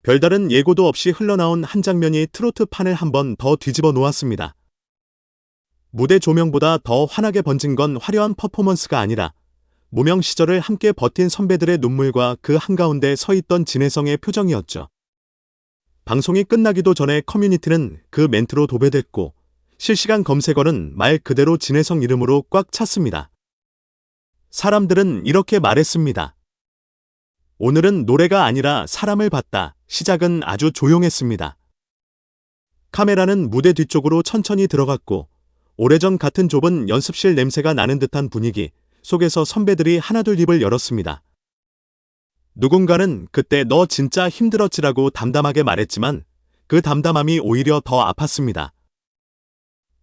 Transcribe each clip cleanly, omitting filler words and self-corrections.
별다른 예고도 없이 흘러나온 한 장면이 트로트판을 한 번 더 뒤집어 놓았습니다. 무대 조명보다 더 환하게 번진 건 화려한 퍼포먼스가 아니라 무명 시절을 함께 버틴 선배들의 눈물과 그 한가운데 서 있던 진혜성의 표정이었죠. 방송이 끝나기도 전에 커뮤니티는 그 멘트로 도배됐고 실시간 검색어는 말 그대로 진혜성 이름으로 꽉 찼습니다. 사람들은 이렇게 말했습니다. 오늘은 노래가 아니라 사람을 봤다. 시작은 아주 조용했습니다. 카메라는 무대 뒤쪽으로 천천히 들어갔고 오래전 같은 좁은 연습실 냄새가 나는 듯한 분위기 속에서 선배들이 하나둘 입을 열었습니다. 누군가는 그때 너 진짜 힘들었지라고 담담하게 말했지만 그 담담함이 오히려 더 아팠습니다.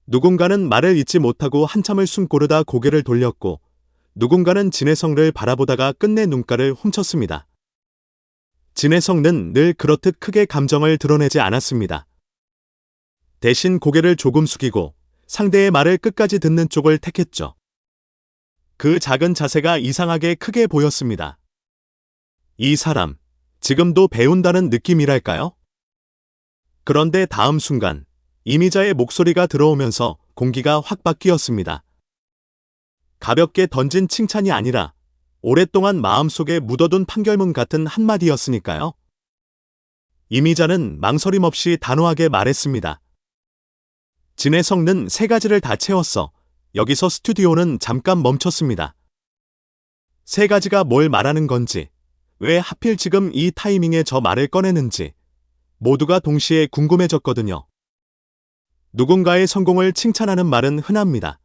누군가는 말을 잇지 못하고 한참을 숨 고르다 고개를 돌렸고 누군가는 진혜성을 바라보다가 끝내 눈가를 훔쳤습니다. 진혜성은 늘 그렇듯 크게 감정을 드러내지 않았습니다. 대신 고개를 조금 숙이고 상대의 말을 끝까지 듣는 쪽을 택했죠. 그 작은 자세가 이상하게 크게 보였습니다. 이 사람, 지금도 배운다는 느낌이랄까요? 그런데 다음 순간 이미자의 목소리가 들어오면서 공기가 확 바뀌었습니다. 가볍게 던진 칭찬이 아니라 오랫동안 마음속에 묻어둔 판결문 같은 한마디였으니까요. 이미자는 망설임 없이 단호하게 말했습니다. 진혜성은 세 가지를 다 채웠어. 여기서 스튜디오는 잠깐 멈췄습니다. 세 가지가 뭘 말하는 건지, 왜 하필 지금 이 타이밍에 저 말을 꺼내는지 모두가 동시에 궁금해졌거든요. 누군가의 성공을 칭찬하는 말은 흔합니다.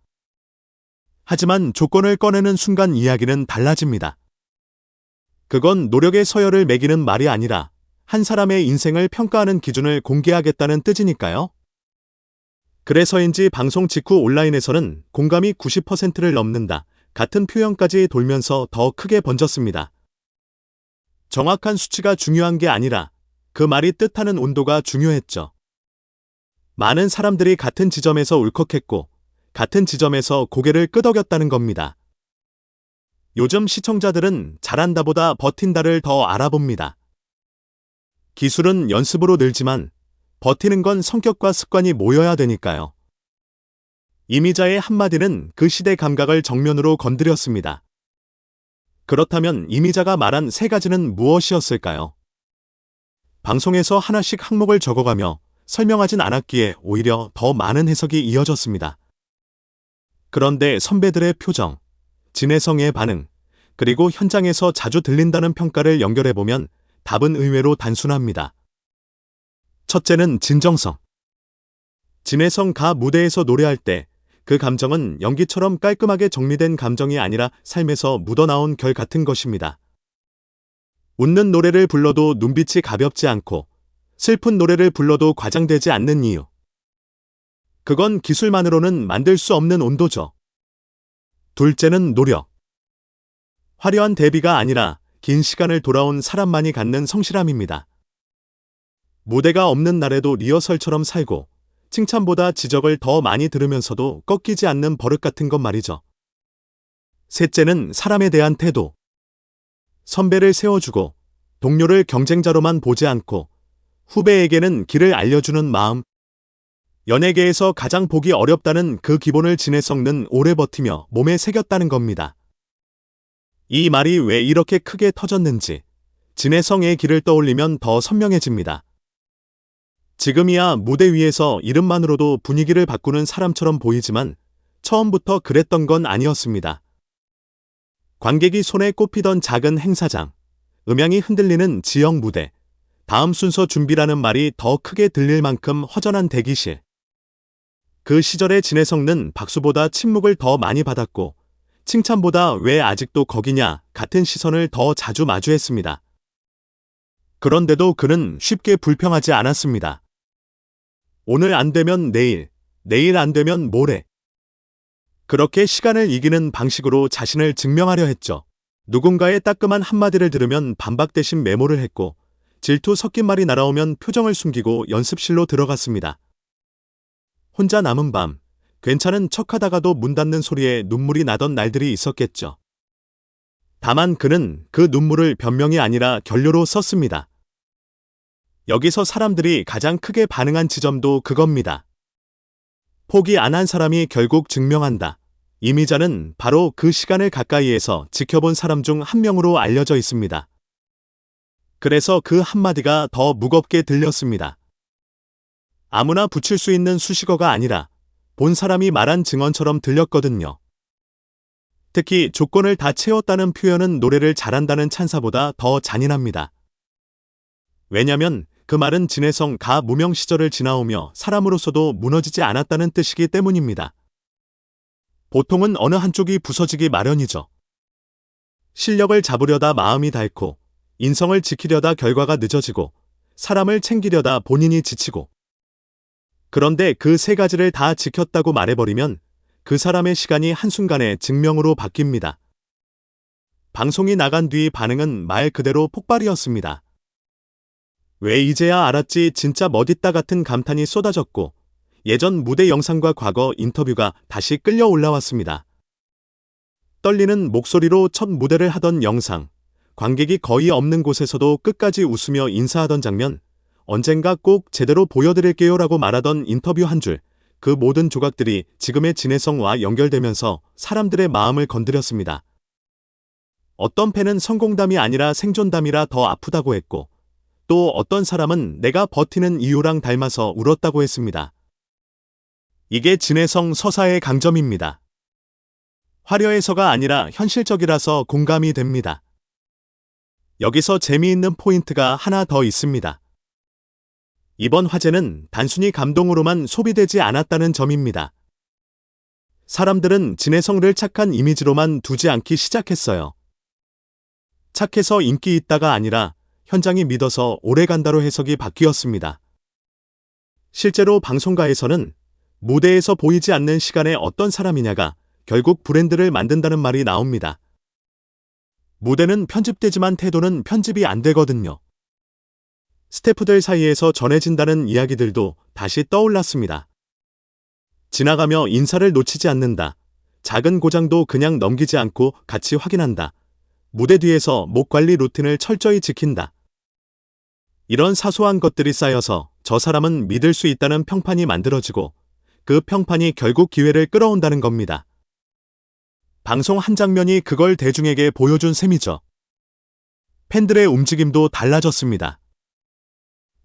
하지만 조건을 꺼내는 순간 이야기는 달라집니다. 그건 노력의 서열을 매기는 말이 아니라 한 사람의 인생을 평가하는 기준을 공개하겠다는 뜻이니까요. 그래서인지 방송 직후 온라인에서는 공감이 90%를 넘는다 같은 표현까지 돌면서 더 크게 번졌습니다. 정확한 수치가 중요한 게 아니라 그 말이 뜻하는 온도가 중요했죠. 많은 사람들이 같은 지점에서 울컥했고 같은 지점에서 고개를 끄덕였다는 겁니다. 요즘 시청자들은 잘한다보다 버틴다를 더 알아봅니다. 기술은 연습으로 늘지만 버티는 건 성격과 습관이 모여야 되니까요. 이미자의 한마디는 그 시대 감각을 정면으로 건드렸습니다. 그렇다면 이미자가 말한 세 가지는 무엇이었을까요? 방송에서 하나씩 항목을 적어가며 설명하진 않았기에 오히려 더 많은 해석이 이어졌습니다. 그런데 선배들의 표정, 진혜성의 반응, 그리고 현장에서 자주 들린다는 평가를 연결해보면 답은 의외로 단순합니다. 첫째는 진정성. 진혜성가 무대에서 노래할 때 그 감정은 연기처럼 깔끔하게 정리된 감정이 아니라 삶에서 묻어나온 결 같은 것입니다. 웃는 노래를 불러도 눈빛이 가볍지 않고 슬픈 노래를 불러도 과장되지 않는 이유. 그건 기술만으로는 만들 수 없는 온도죠. 둘째는 노력. 화려한 데뷔가 아니라 긴 시간을 돌아온 사람만이 갖는 성실함입니다. 무대가 없는 날에도 리허설처럼 살고 칭찬보다 지적을 더 많이 들으면서도 꺾이지 않는 버릇 같은 것 말이죠. 셋째는 사람에 대한 태도. 선배를 세워주고 동료를 경쟁자로만 보지 않고 후배에게는 길을 알려주는 마음. 연예계에서 가장 보기 어렵다는 그 기본을 진혜성은 오래 버티며 몸에 새겼다는 겁니다. 이 말이 왜 이렇게 크게 터졌는지 진혜성의 길을 떠올리면 더 선명해집니다. 지금이야 무대 위에서 이름만으로도 분위기를 바꾸는 사람처럼 보이지만 처음부터 그랬던 건 아니었습니다. 관객이 손에 꼽히던 작은 행사장, 음향이 흔들리는 지역 무대, 다음 순서 준비라는 말이 더 크게 들릴 만큼 허전한 대기실. 그 시절의 진혜성은 박수보다 침묵을 더 많이 받았고 칭찬보다 왜 아직도 거기냐 같은 시선을 더 자주 마주했습니다. 그런데도 그는 쉽게 불평하지 않았습니다. 오늘 안 되면 내일, 내일 안 되면 모레. 그렇게 시간을 이기는 방식으로 자신을 증명하려 했죠. 누군가의 따끔한 한마디를 들으면 반박 대신 메모를 했고 질투 섞인 말이 날아오면 표정을 숨기고 연습실로 들어갔습니다. 혼자 남은 밤, 괜찮은 척하다가도 문 닫는 소리에 눈물이 나던 날들이 있었겠죠. 다만 그는 그 눈물을 변명이 아니라 결료로 썼습니다. 여기서 사람들이 가장 크게 반응한 지점도 그겁니다. 포기 안 한 사람이 결국 증명한다. 이미자는 바로 그 시간을 가까이에서 지켜본 사람 중 한 명으로 알려져 있습니다. 그래서 그 한마디가 더 무겁게 들렸습니다. 아무나 붙일 수 있는 수식어가 아니라 본 사람이 말한 증언처럼 들렸거든요. 특히 조건을 다 채웠다는 표현은 노래를 잘한다는 찬사보다 더 잔인합니다. 왜냐면 그 말은 진해성 가 무명 시절을 지나오며 사람으로서도 무너지지 않았다는 뜻이기 때문입니다. 보통은 어느 한쪽이 부서지기 마련이죠. 실력을 잡으려다 마음이 닳고, 인성을 지키려다 결과가 늦어지고, 사람을 챙기려다 본인이 지치고. 그런데 그 세 가지를 다 지켰다고 말해버리면 그 사람의 시간이 한순간에 증명으로 바뀝니다. 방송이 나간 뒤 반응은 말 그대로 폭발이었습니다. 왜 이제야 알았지 진짜 멋있다 같은 감탄이 쏟아졌고, 예전 무대 영상과 과거 인터뷰가 다시 끌려 올라왔습니다. 떨리는 목소리로 첫 무대를 하던 영상, 관객이 거의 없는 곳에서도 끝까지 웃으며 인사하던 장면, 언젠가 꼭 제대로 보여드릴게요 라고 말하던 인터뷰 한 줄, 그 모든 조각들이 지금의 진해성과 연결되면서 사람들의 마음을 건드렸습니다. 어떤 팬은 성공담이 아니라 생존담이라 더 아프다고 했고, 또 어떤 사람은 내가 버티는 이유랑 닮아서 울었다고 했습니다. 이게 진해성 서사의 강점입니다. 화려해서가 아니라 현실적이라서 공감이 됩니다. 여기서 재미있는 포인트가 하나 더 있습니다. 이번 화제는 단순히 감동으로만 소비되지 않았다는 점입니다. 사람들은 진해성을 착한 이미지로만 두지 않기 시작했어요. 착해서 인기 있다가 아니라 현장이 믿어서 오래 간다로 해석이 바뀌었습니다. 실제로 방송가에서는 무대에서 보이지 않는 시간에 어떤 사람이냐가 결국 브랜드를 만든다는 말이 나옵니다. 무대는 편집되지만 태도는 편집이 안 되거든요. 스태프들 사이에서 전해진다는 이야기들도 다시 떠올랐습니다. 지나가며 인사를 놓치지 않는다. 작은 고장도 그냥 넘기지 않고 같이 확인한다. 무대 뒤에서 목 관리 루틴을 철저히 지킨다. 이런 사소한 것들이 쌓여서 저 사람은 믿을 수 있다는 평판이 만들어지고, 그 평판이 결국 기회를 끌어온다는 겁니다. 방송 한 장면이 그걸 대중에게 보여준 셈이죠. 팬들의 움직임도 달라졌습니다.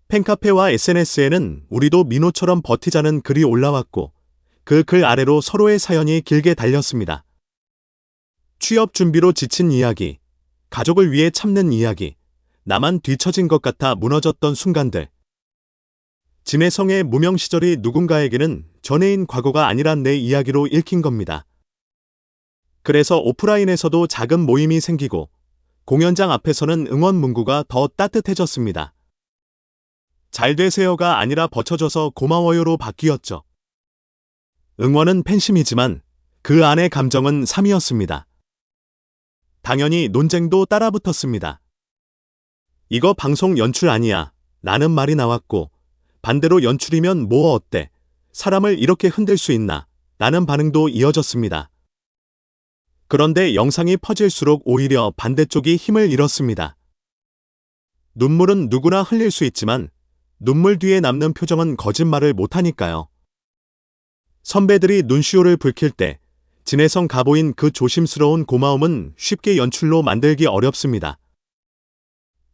팬카페와 SNS에는 우리도 민호처럼 버티자는 글이 올라왔고, 그 글 아래로 서로의 사연이 길게 달렸습니다. 취업 준비로 지친 이야기, 가족을 위해 참는 이야기, 나만 뒤처진 것 같아 무너졌던 순간들. 진해성의 무명 시절이 누군가에게는 전애인 과거가 아니란 내 이야기로 읽힌 겁니다. 그래서 오프라인에서도 작은 모임이 생기고, 공연장 앞에서는 응원 문구가 더 따뜻해졌습니다. 잘 되세요가 아니라 버텨줘서 고마워요로 바뀌었죠. 응원은 팬심이지만 그 안의 감정은 삶이었습니다. 당연히 논쟁도 따라붙었습니다. 이거 방송 연출 아니야 라는 말이 나왔고, 반대로 연출이면 뭐 어때? 사람을 이렇게 흔들 수 있나? 라는 반응도 이어졌습니다. 그런데 영상이 퍼질수록 오히려 반대쪽이 힘을 잃었습니다. 눈물은 누구나 흘릴 수 있지만 눈물 뒤에 남는 표정은 거짓말을 못하니까요. 선배들이 눈시울을 붉힐 때 진해성 가보인 그 조심스러운 고마움은 쉽게 연출로 만들기 어렵습니다.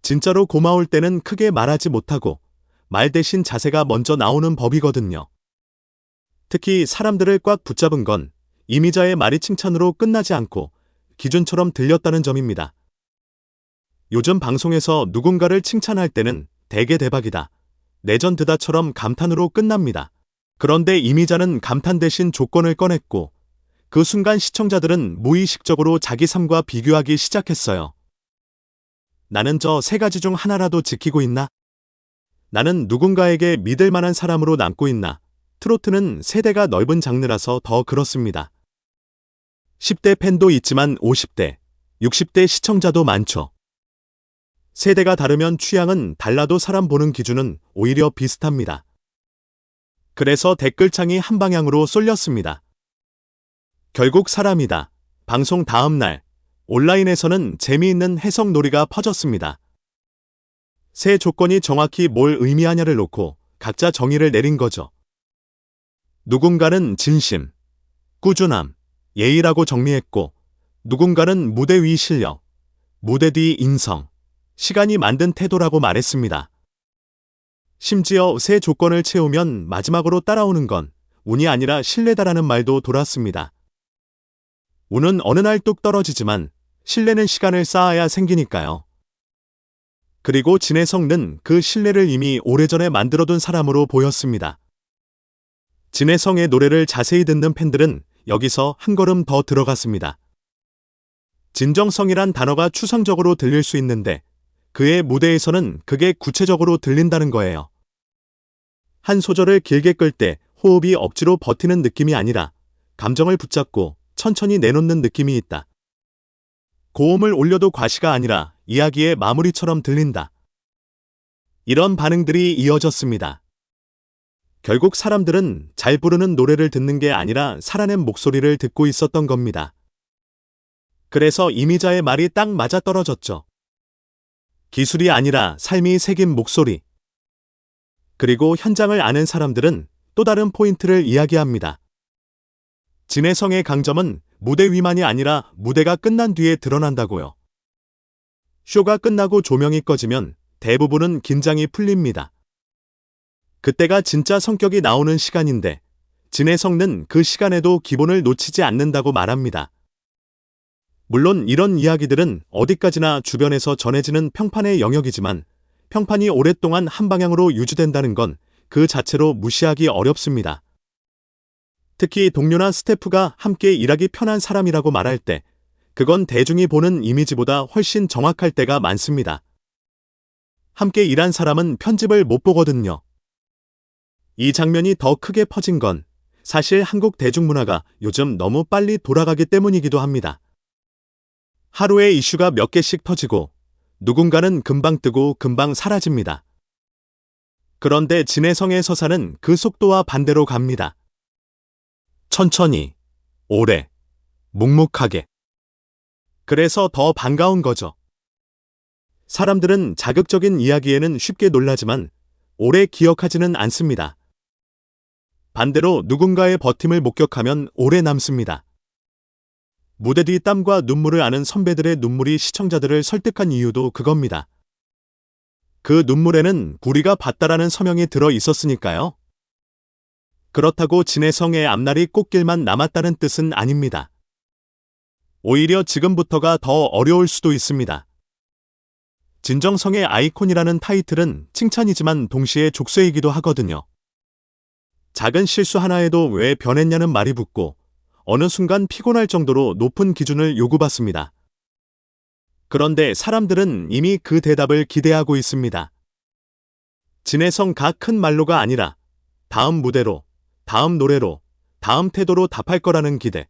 진짜로 고마울 때는 크게 말하지 못하고 말 대신 자세가 먼저 나오는 법이거든요. 특히 사람들을 꽉 붙잡은 건 이미자의 말이 칭찬으로 끝나지 않고 기준처럼 들렸다는 점입니다. 요즘 방송에서 누군가를 칭찬할 때는 대개 대박이다, 레전드다처럼 감탄으로 끝납니다. 그런데 이미자는 감탄 대신 조건을 꺼냈고, 그 순간 시청자들은 무의식적으로 자기 삶과 비교하기 시작했어요. 나는 저 세 가지 중 하나라도 지키고 있나? 나는 누군가에게 믿을 만한 사람으로 남고 있나? 트로트는 세대가 넓은 장르라서 더 그렇습니다. 10대 팬도 있지만 50대, 60대 시청자도 많죠. 세대가 다르면 취향은 달라도 사람 보는 기준은 오히려 비슷합니다. 그래서 댓글창이 한 방향으로 쏠렸습니다. 결국 사람이다. 방송 다음 날 온라인에서는 재미있는 해석놀이가 퍼졌습니다. 세 조건이 정확히 뭘 의미하냐를 놓고 각자 정의를 내린 거죠. 누군가는 진심, 꾸준함, 예의라고 정리했고, 누군가는 무대 위 실력, 무대 뒤 인성, 시간이 만든 태도라고 말했습니다. 심지어 세 조건을 채우면 마지막으로 따라오는 건 운이 아니라 신뢰다라는 말도 돌았습니다. 운은 어느 날 뚝 떨어지지만 신뢰는 시간을 쌓아야 생기니까요. 그리고 진해성은 그 신뢰를 이미 오래전에 만들어둔 사람으로 보였습니다. 진해성의 노래를 자세히 듣는 팬들은 여기서 한 걸음 더 들어갔습니다. 진정성이란 단어가 추상적으로 들릴 수 있는데 그의 무대에서는 그게 구체적으로 들린다는 거예요. 한 소절을 길게 끌 때 호흡이 억지로 버티는 느낌이 아니라 감정을 붙잡고 천천히 내놓는 느낌이 있다. 고음을 올려도 과시가 아니라 이야기의 마무리처럼 들린다. 이런 반응들이 이어졌습니다. 결국 사람들은 잘 부르는 노래를 듣는 게 아니라 살아낸 목소리를 듣고 있었던 겁니다. 그래서 이미자의 말이 딱 맞아떨어졌죠. 기술이 아니라 삶이 새긴 목소리. 그리고 현장을 아는 사람들은 또 다른 포인트를 이야기합니다. 진해성의 강점은 무대 위만이 아니라 무대가 끝난 뒤에 드러난다고요. 쇼가 끝나고 조명이 꺼지면 대부분은 긴장이 풀립니다. 그때가 진짜 성격이 나오는 시간인데 진해성은 그 시간에도 기본을 놓치지 않는다고 말합니다. 물론 이런 이야기들은 어디까지나 주변에서 전해지는 평판의 영역이지만 평판이 오랫동안 한 방향으로 유지된다는 건 그 자체로 무시하기 어렵습니다. 특히 동료나 스태프가 함께 일하기 편한 사람이라고 말할 때 그건 대중이 보는 이미지보다 훨씬 정확할 때가 많습니다. 함께 일한 사람은 편집을 못 보거든요. 이 장면이 더 크게 퍼진 건 사실 한국 대중문화가 요즘 너무 빨리 돌아가기 때문이기도 합니다. 하루에 이슈가 몇 개씩 터지고 누군가는 금방 뜨고 금방 사라집니다. 그런데 진해성의 서사는 그 속도와 반대로 갑니다. 천천히, 오래, 묵묵하게. 그래서 더 반가운 거죠. 사람들은 자극적인 이야기에는 쉽게 놀라지만 오래 기억하지는 않습니다. 반대로 누군가의 버팀을 목격하면 오래 남습니다. 무대 뒤 땀과 눈물을 아는 선배들의 눈물이 시청자들을 설득한 이유도 그겁니다. 그 눈물에는 우리가 봤다라는 서명이 들어 있었으니까요. 그렇다고 진해성의 앞날이 꽃길만 남았다는 뜻은 아닙니다. 오히려 지금부터가 더 어려울 수도 있습니다. 진정성의 아이콘이라는 타이틀은 칭찬이지만 동시에 족쇄이기도 하거든요. 작은 실수 하나에도 왜 변했냐는 말이 붙고 어느 순간 피곤할 정도로 높은 기준을 요구받습니다. 그런데 사람들은 이미 그 대답을 기대하고 있습니다. 진해성가 큰 말로가 아니라 다음 무대로, 다음 노래로, 다음 태도로 답할 거라는 기대.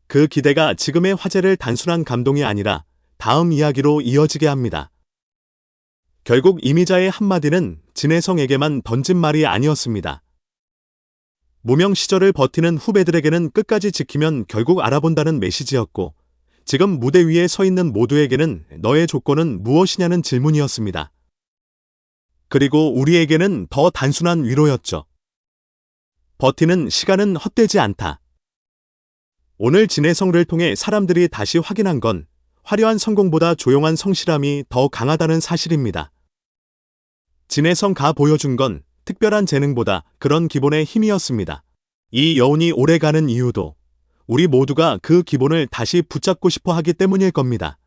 그 기대가 지금의 화제를 단순한 감동이 아니라 다음 이야기로 이어지게 합니다. 결국 이미자의 한마디는 진해성에게만 던진 말이 아니었습니다. 무명 시절을 버티는 후배들에게는 끝까지 지키면 결국 알아본다는 메시지였고 지금 무대 위에 서 있는 모두에게는 너의 조건은 무엇이냐는 질문이었습니다. 그리고 우리에게는 더 단순한 위로였죠. 버티는 시간은 헛되지 않다. 오늘 진해성을 통해 사람들이 다시 확인한 건 화려한 성공보다 조용한 성실함이 더 강하다는 사실입니다. 진해성가 보여준 건 특별한 재능보다 그런 기본의 힘이었습니다. 이 여운이 오래가는 이유도 우리 모두가 그 기본을 다시 붙잡고 싶어 하기 때문일 겁니다.